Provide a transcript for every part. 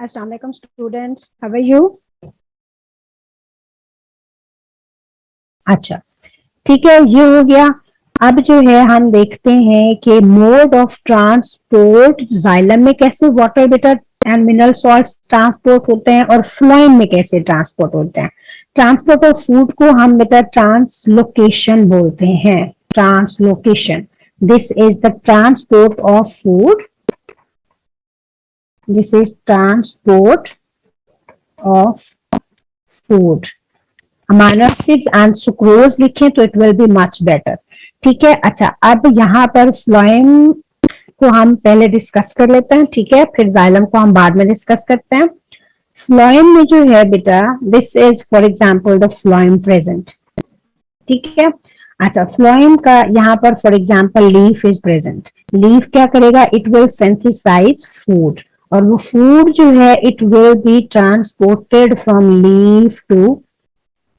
अस्सलाम वालेकुम students, how are you? अच्छा, ठीक है, ये हो गया। अब जो है हम देखते हैं कि मोड ऑफ ट्रांसपोर्ट जाइलम में कैसे वाटर बेटा एंड मिनरल सॉल्ट्स ट्रांसपोर्ट होते हैं और फ्लोएम में कैसे ट्रांसपोर्ट होते हैं। ट्रांसपोर्ट ऑफ फूड को हम बेटा ट्रांसलोकेशन बोलते हैं। Translocation, this is the transport of food, this is transport of food. Amino acids and sucrose लिखें तो it will be much better. ठीक है, अच्छा, अब यहाँ पर फ्लोएम को हम पहले डिस्कस कर लेते हैं, ठीक है, फिर जाइलम को हम बाद में डिस्कस करते हैं। फ्लोएम में जो है बेटा, this is for example the phloem present. ठीक है, अच्छा, फ्लोएम का यहाँ पर for example leaf is present. Leaf क्या करेगा? इट विल सिंथेसाइज फूड, और वो फूड जो है it will be transported from leaf to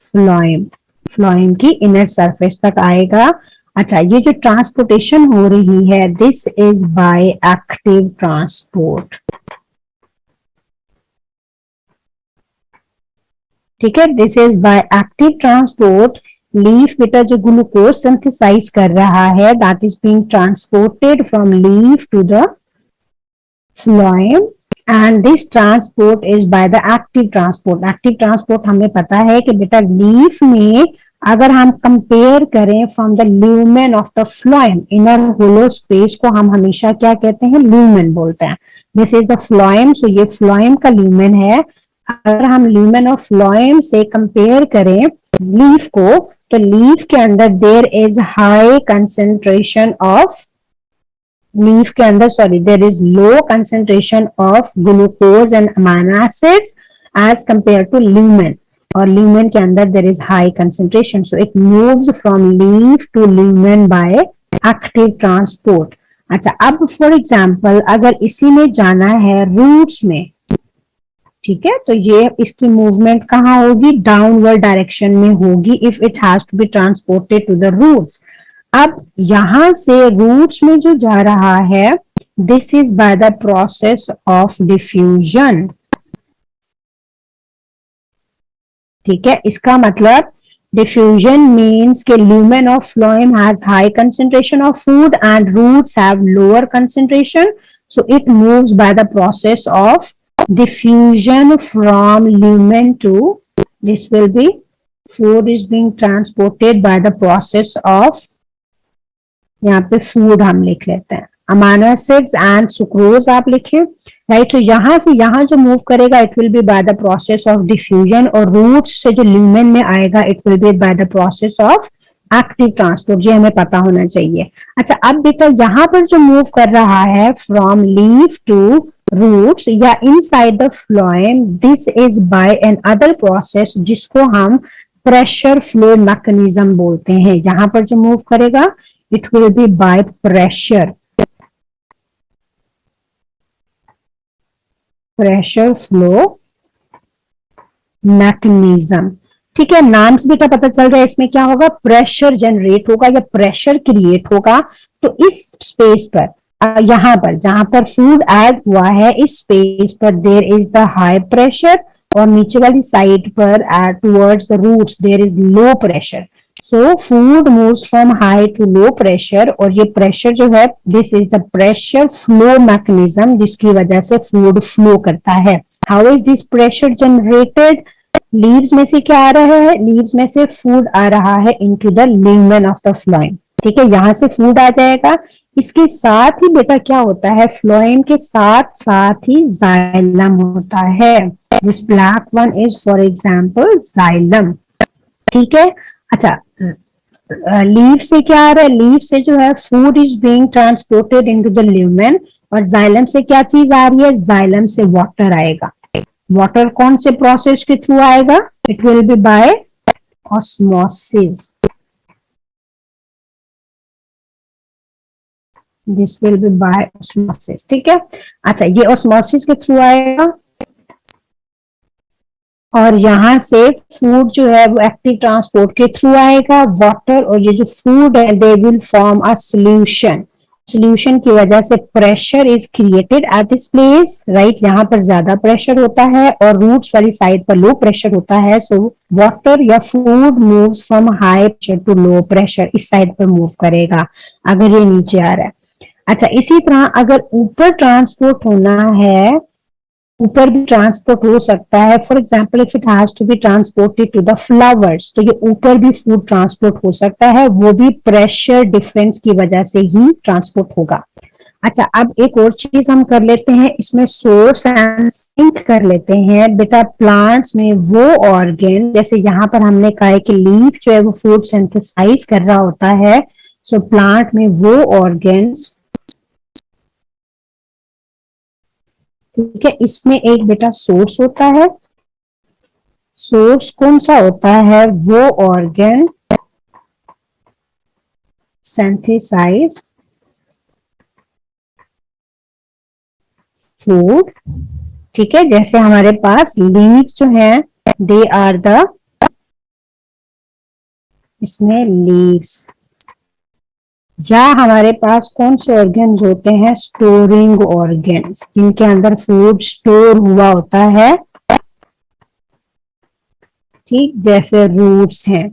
phloem. Phloem की इनर सरफेस तक आएगा। अच्छा, ये जो ट्रांसपोर्टेशन हो रही है, this is by active transport. ठीक है, this is by active transport. Leaf बेटा जो ग्लूकोज सिंथेसाइज कर रहा है, that is being transported from leaf to the phloem, and this transport is by the active transport. Active transport हमें पता है कि बेटा लीफ में अगर हम कंपेयर करें from the lumen of the phloem, inner hollow space को हम हमेशा क्या कहते हैं? ल्यूमेन बोलते हैं। This is the phloem, so ये फ्लोएम का ल्यूमेन है। अगर हम ल्यूमेन ऑफ फ्लोएम से कंपेयर करें लीफ को, तो लीफ के अंदर there is high concentration of, leaf के अंदर sorry, there is low concentration of glucose and amino acids as compare to lumen, और ल्यूमेन के अंदर there is high concentration, so it moves from leaf to lumen by active transport. अच्छा, अब for example अगर इसी में जाना है रूट्स में, ठीक है, तो ये इसकी मूवमेंट कहाँ होगी? डाउनवर्ड डायरेक्शन में होगी if it has to be transported to the roots. अब यहां से रूट्स में जो जा रहा है, this is by the process of diffusion. ठीक है, इसका मतलब डिफ्यूजन मीन्स के lumen of phloem has high concentration of food and roots have lower concentration, so it moves by the process of diffusion from lumen to, this will be, food is being transported by the process of, यहाँ पे food हम लिख लेते हैं, amino acids and sucrose आप लिखें, right. तो यहां से यहां जो मूव करेगा it will be bye the process of diffusion, और रूट्स से जो ल्यूमेन में आएगा it will be bye the process of active transport. ये हमें पता होना चाहिए। अच्छा, अब बेटा यहाँ पर जो मूव कर रहा है फ्रॉम लीफ टू रूट्स या inside the phloem, this is by another process जिसको हम प्रेशर फ्लो मैकेनिज्म बोलते हैं। यहां पर जो मूव करेगा it will be by pressure, pressure flow mechanism. ठीक है, नाम से बेटा पता चल रहा है इसमें क्या होगा? प्रेशर जनरेट होगा या प्रेशर क्रिएट होगा। तो इस स्पेस पर, यहाँ पर जहां पर फूड ऐड हुआ है, इस स्पेस पर there is the high pressure, और नीचे वाली साइड पर towards the roots there is low pressure. So food moves from high to low pressure, और ये प्रेशर जो है, this is the pressure flow mechanism, जिसकी वजह से फूड फ्लो करता है। How is this pressure generated? Leaves में से क्या आ रहा है? लीव्स में से फूड आ रहा है into the lumen of the phloem. ठीक है, यहां से फूड आ जाएगा। इसके साथ ही बेटा क्या होता है? फ्लोएम के साथ साथ ही जाइलम होता है। This black one is for example xylem. ठीक है, अच्छा, लीफ से क्या आ रहा है? लीफ से जो है food is being transported into the lumen, और जाइलम से क्या चीज आ रही है? जाइलम से वाटर आएगा। वाटर कौन से प्रोसेस के थ्रू आएगा? It will be by osmosis. This will be by osmosis. ठीक है, अच्छा, ये ऑस्मोसिस के थ्रू आएगा, और यहां से फूड जो है वो एक्टिव ट्रांसपोर्ट के थ्रू आएगा। वाटर और ये जो फूड है they will form a solution. Solution की वजह से pressure is created at this place, right. यहाँ पर ज्यादा प्रेशर होता है और रूट्स वाली साइड पर लो प्रेशर होता है, सो वाटर या food moves from high pressure to low pressure, इस साइड पर मूव करेगा अगर ये नीचे आ रहा है। अच्छा, इसी तरह अगर ऊपर ट्रांसपोर्ट होना है, ऊपर भी ट्रांसपोर्ट हो सकता है। For example if it has to be transported to the flowers, तो ये ऊपर भी फूड ट्रांसपोर्ट हो सकता है, वो भी प्रेशर डिफरेंस की वजह से ही ट्रांसपोर्ट होगा। अच्छा, अब एक और चीज हम कर लेते हैं, इसमें सोर्स एंड सिंक कर लेते हैं। बेटा प्लांट्स में वो ऑर्गन, जैसे यहाँ पर हमने कहा है कि लीफ जो है वो फूड सिंथेसाइज कर रहा होता है, सो प्लांट में वो ऑर्गन्स, ठीक है, इसमें एक बेटा सोर्स होता है। सोर्स कौन सा होता है? वो ऑर्गन सिंथेसाइज फूड, ठीक है। जैसे हमारे पास लीव जो है, दे आर द, इसमें लीव्स, या हमारे पास कौन से ऑर्गन्स होते हैं? स्टोरिंग ऑर्गन्स, जिनके अंदर फूड स्टोर हुआ होता है, ठीक, जैसे रूट्स हैं।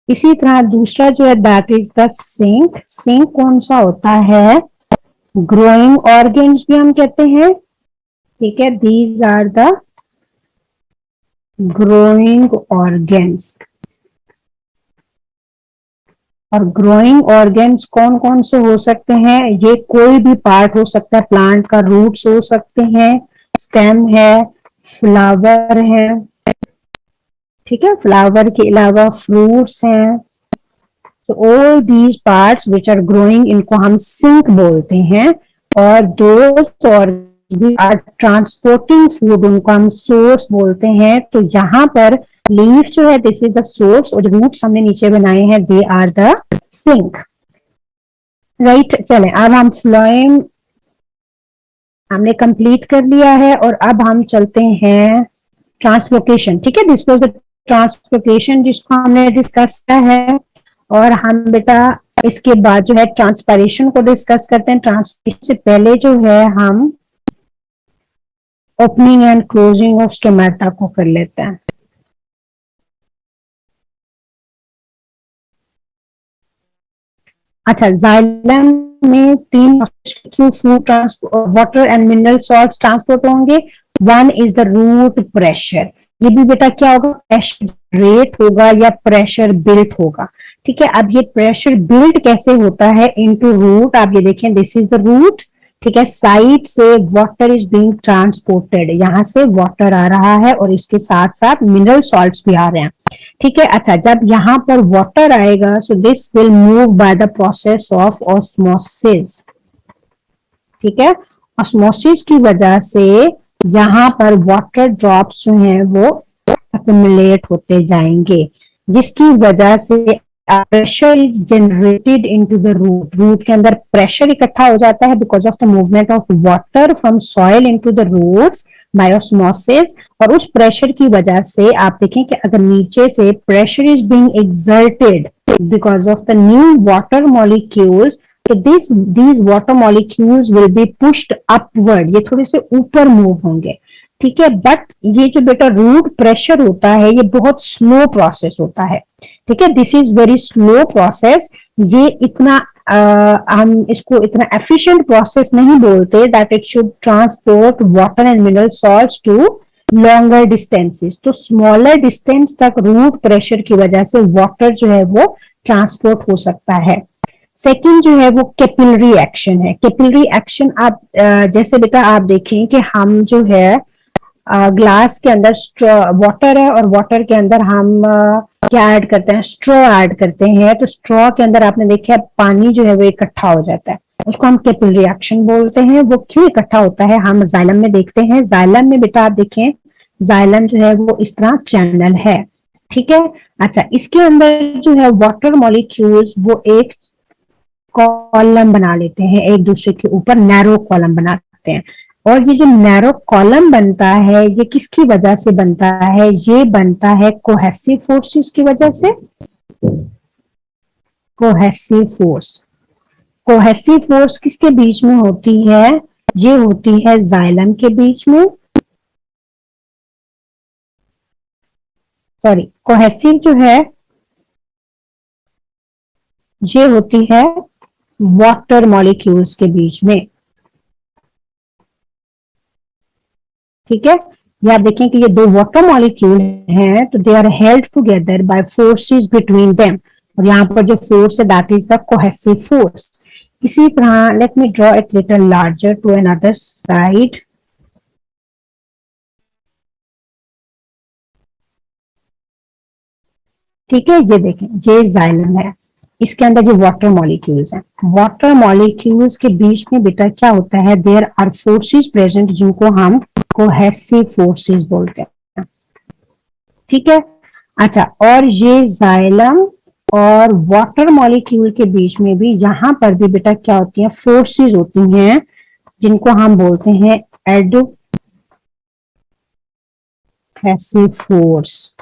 इसी तरह दूसरा जो है that is the sink. Sink कौन सा होता है? ग्रोइंग ऑर्गन्स भी हम कहते हैं, ठीक है, these are the growing organs. और ग्रोइंग ऑर्गन्स कौन कौन से हो सकते हैं? ये कोई भी पार्ट हो सकता है प्लांट का, रूट्स हो सकते हैं, स्टेम है, फ्लावर है, ठीक है, फ्लावर के अलावा फ्रूट्स हैं। तो all these parts which are growing, इनको हम सिंक बोलते हैं। और दोस्त और भी आर ट्रांसपोर्टिंग फूड, उनको हम सोर्स बोलते हैं। तो यहाँ पर लीफ जो है दिस इज द सोर्स, और रूट्स हमने नीचे बनाए हैं, they are the sink, right. चले, अब हम फ्लोएम हमने कंप्लीट कर लिया है, और अब हम चलते हैं ट्रांसलोकेशन, ठीक है। दिस वाज द ट्रांसलोकेशन जिसको हमने डिस्कस किया है। और हम बेटा इसके बाद जो है ट्रांसपैरेशन को डिस्कस करते हैं। ट्रांसपैरेशन से पहले जो है हम opening and closing of stomata को कर लेते हैं। अच्छा, जाइलम में 3 through food water and mineral salts transport होंगे। One is the root pressure, ये भी बेटा क्या होगा? प्रेशर रेट होगा या प्रेशर बिल्ट होगा, ठीक है। अब ये प्रेशर बिल्ट कैसे होता है? इनटू रूट, आप ये देखें, दिस इज द रूट, ठीक है। साइड से वाटर इज बीइंग ट्रांसपोर्टेड, यहां से वाटर आ रहा है और इसके साथ साथ मिनरल सॉल्ट्स भी आ रहे हैं, ठीक है। अच्छा, जब यहाँ पर वाटर आएगा, so this will move by the process of osmosis, ठीक है। ऑस्मोसिस की वजह से यहाँ पर वाटर ड्रॉप्स जो हैं वो एक्यूमुलेट होते जाएंगे, जिसकी वजह से pressure is generated into the root. Root के अंदर प्रेशर इकट्ठा हो जाता है because of the movement of water from soil into the roots by osmosis. और उस प्रेशर की वजह से आप देखें कि अगर नीचे से pressure is being exerted because of the new water molecules, तो these water molecules will be pushed upward, ये थोड़े से ऊपर मूव होंगे, ठीक है। बट ये जो बेटा रूट प्रेशर होता है, ये बहुत स्लो प्रोसेस होता है, ठीक है। This is very slow process. ये इतना हम इसको इतना एफिशिएंट प्रोसेस नहीं बोलते that it should transport water and mineral salts to longer distances. तो स्मॉलर डिस्टेंस तक रूट प्रेशर की वजह से वाटर जो है वो ट्रांसपोर्ट हो सकता है। सेकंड जो है वो कैपिलरी एक्शन है। कैपिलरी एक्शन आप जैसे बेटा आप देखें कि हम जो है ग्लास के अंदर वाटर है और वाटर के अंदर हम क्या ऐड करते हैं? स्ट्रॉ ऐड करते हैं। तो स्ट्रॉ के अंदर आपने देखा पानी जो है वो इकट्ठा हो जाता है, उसको हम कैपिलरी एक्शन बोलते हैं। वो क्यों इकट्ठा होता है हम जाइलम में देखते हैं। जाइलम में बेटा आप देखें, जाइलम जो है वो इस तरह चैनल है, ठीक है। अच्छा, इसके अंदर जो है वाटर मॉलिक्यूल्स वो एक कॉलम बना लेते हैं, एक दूसरे के ऊपर नैरो कॉलम बनाते हैं। और ये जो नैरो कॉलम बनता है ये किसकी वजह से बनता है? ये बनता है कोहेसिव फोर्सेस की वजह से। कोहेसिव फोर्स, कोहेसिव फोर्स किसके बीच में होती है? ये होती है जाइलम के बीच में, सॉरी कोहेसिव जो है ये होती है वाटर मॉलिक्यूल्स के बीच में। ठीक है, ये आप देखें कि ये दो वाटर मॉलिक्यूल हैं, तो they are held together by forces between them, और यहाँ पर जो फोर्स है that is the cohesive force. इसी तरह let me draw it little larger to another side. ठीक है, ये देखें ये जाइलम है, इसके अंदर जो वाटर मॉलिक्यूल्स हैं, वाटर मॉलिक्यूल्स के बीच में बेटा क्या होता है? देयर आर फोर्सेस प्रेजेंट जिनको हम कोहेसिव फोर्सेस बोलते हैं। ठीक है, अच्छा, और ये जाइलम और वाटर मॉलिक्यूल के बीच में भी यहां पर भी बेटा क्या होती है? फोर्सेस होती हैं जिनको हम बोलते हैं एडहेसिव फोर्स।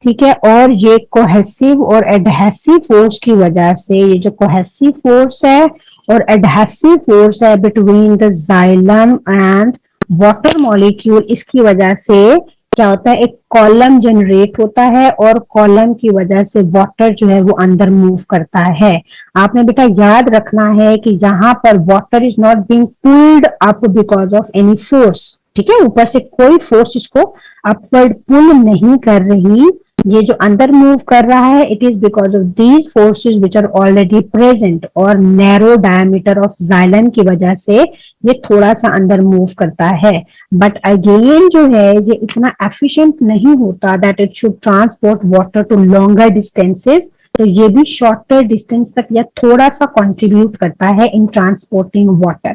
ठीक है, और ये कोहेसिव और एडहेसिव फोर्स की वजह से, ये जो कोहेसिव फोर्स है और एडहेसिव फोर्स है between the xylem and water molecule, इसकी वजह से क्या होता है? एक कॉलम जनरेट होता है, और कॉलम की वजह से वाटर जो है वो अंदर मूव करता है। आपने बेटा याद रखना है कि यहाँ पर water is not being pulled up because of any force. ठीक है, ऊपर से कोई फोर्स इसको अपवर्ड पुल नहीं कर रही, ये जो अंदर मूव कर रहा है it is because of these forces which are already present, और नैरो डायमीटर ऑफ जाइलम की वजह से ये थोड़ा सा अंदर मूव करता है। बट अगेन जो है ये इतना एफिशिएंट नहीं होता that it should transport water to longer distances, तो ये भी शॉर्टर डिस्टेंस तक या थोड़ा सा कंट्रीब्यूट करता है इन ट्रांसपोर्टिंग वाटर।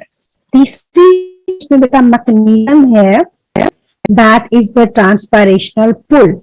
तीसरी इसमें बेटा मैकेनिज्म है that is the transpirational pull.